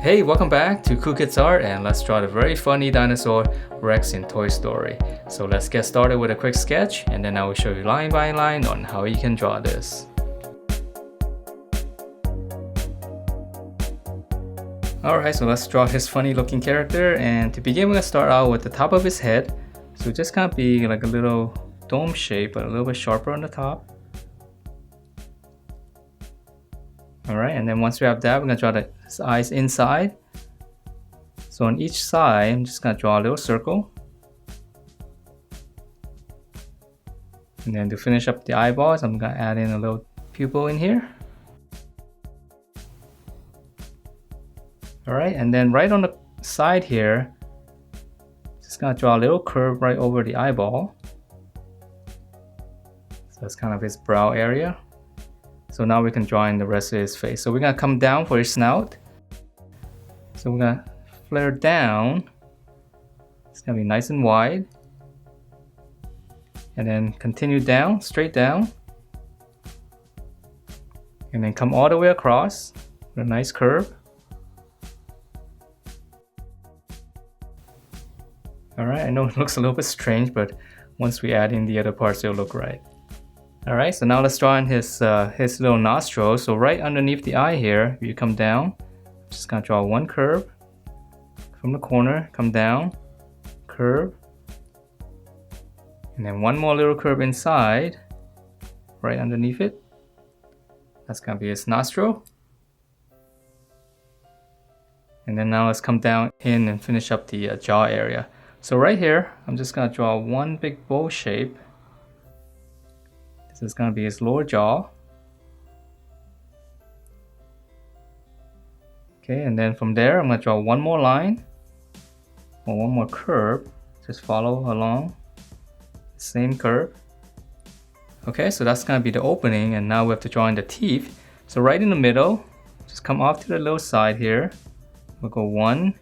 Hey, welcome back to Cool Kids Art, and let's draw the very funny dinosaur Rex in Toy Story. So let's get started with a quick sketch, and then I will show you line by line on how you can draw this. Alright, so let's draw his funny looking character, and to begin we're going to start out with the top of his head. So it's just going to be like a little dome shape, but a little bit sharper on the top. Alright, and then once we have that, we're going to draw his eyes inside. So on each side, I'm just going to draw a little circle. And then to finish up the eyeballs, I'm going to add in a little pupil in here. Alright, and then right on the side here, just going to draw a little curve right over the eyeball. So that's kind of his brow area. So now we can draw in the rest of his face. So we're going to come down for his snout. So we're going to flare down. It's going to be nice and wide. And then continue down, straight down. And then come all the way across with a nice curve. Alright, I know it looks a little bit strange, but once we add in the other parts, it'll look right. Alright, so now let's draw in his little nostril. So right underneath the eye here, you come down. Just gonna draw one curve from the corner, come down, curve, and then one more little curve inside, right underneath it. That's gonna be his nostril. And then now let's come down in and finish up the jaw area. So right here, I'm just gonna draw one big bow shape. This is going to be his lower jaw. Okay, and then from there, I'm going to draw one more line or one more curve. Just follow along the same curve. Okay, so that's going to be the opening, and now we have to draw in the teeth. So right in the middle, just come off to the little side here. We'll go 1,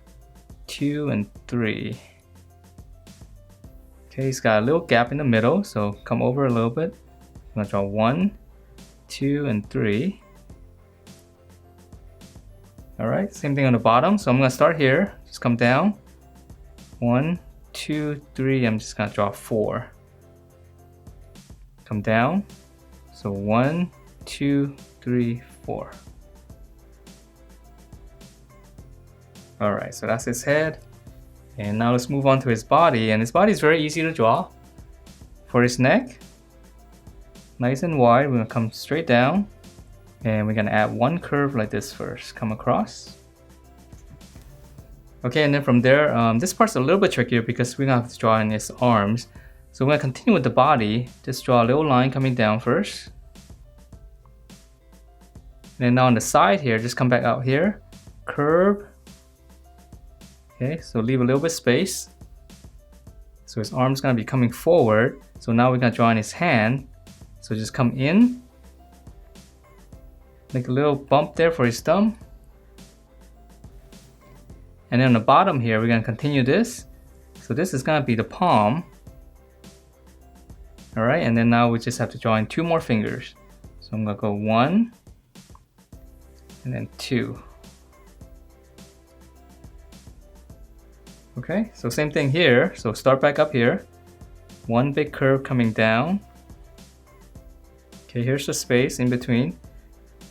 2, and 3. Okay, he's got a little gap in the middle, so come over a little bit. I'm going to draw 1, 2, and 3. Alright, same thing on the bottom. So I'm going to start here. Just come down. 1, 2, 3. I'm just going to draw 4. Come down. So 1, 2, 3, 4. Alright, so that's his head. And now let's move on to his body. And his body is very easy to draw. For his neck, nice and wide, we're going to come straight down, and we're going to add one curve like this first. Come across. Okay, and then from there, this part's a little bit trickier because we're going to have to draw in his arms. So we're going to continue with the body. Just draw a little line coming down first. And then now on the side here, just come back out here. Curve. Okay, so leave a little bit space. So his arm's going to be coming forward. So now we're going to draw in his hand. So just come in, make a little bump there for his thumb. And then on the bottom here, we're going to continue this. So this is going to be the palm. Alright, and then now we just have to draw in 2 more fingers. So I'm going to go 1, and then 2. Okay, so same thing here. So start back up here. One big curve coming down. Okay, here's the space in between.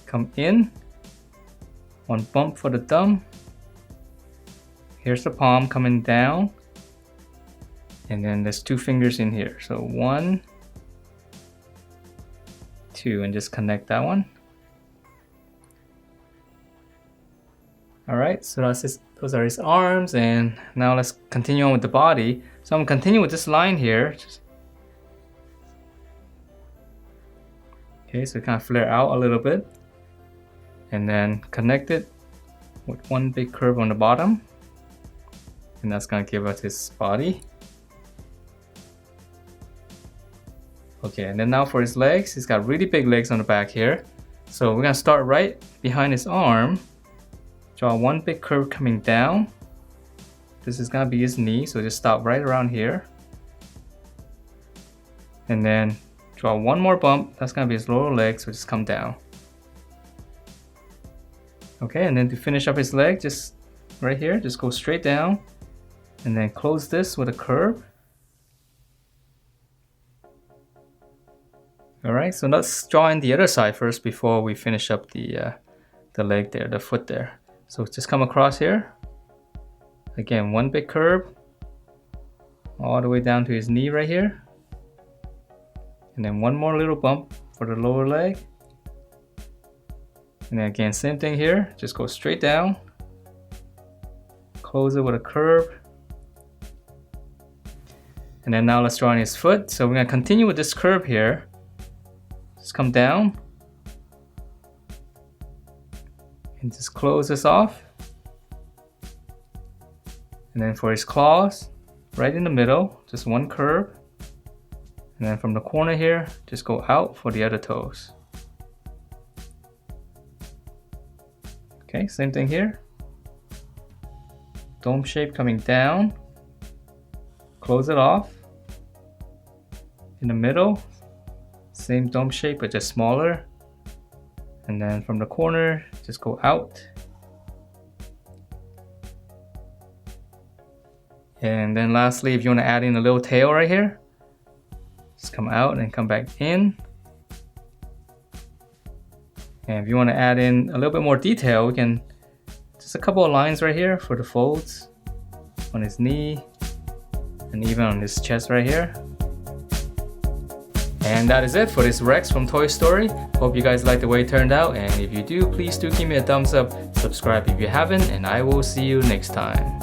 Come in, one bump for the thumb. Here's the palm coming down. And then there's 2 fingers in here. So 1, 2, and just connect that one. Alright, so those are his arms, and now let's continue on with the body. So I'm gonna continue with this line here. Okay, so kind of flare out a little bit, and then connect it with one big curve on the bottom, and that's going to give us his body. Okay, and then now for his legs, he's got really big legs on the back here. So we're going to start right behind his arm, draw one big curve coming down. This is going to be his knee, so just stop right around here, and then draw one more bump. That's going to be his lower leg, so just come down. Okay, and then to finish up his leg, just right here, just go straight down and then close this with a curve. Alright, so let's draw in the other side first before we finish up the leg there, the foot there. So just come across here. Again, one big curve all the way down to his knee right here. And then one more little bump for the lower leg. And then again, same thing here, just go straight down. Close it with a curve. And then now let's draw in his foot. So we're going to continue with this curve here. Just come down. And just close this off. And then for his claws, right in the middle, just one curve. And then from the corner here, just go out for the other toes. Okay, same thing here. Dome shape coming down. Close it off. In the middle, same dome shape but just smaller. And then from the corner, just go out. And then lastly, if you want to add in a little tail right here, just come out and come back in. And if you want to add in a little bit more detail, we can just a couple of lines right here for the folds on his knee and even on his chest right here. And that is it for this Rex from Toy Story. Hope you guys like the way it turned out, and if you do, please do give me a thumbs up, subscribe if you haven't, and I will see you next time.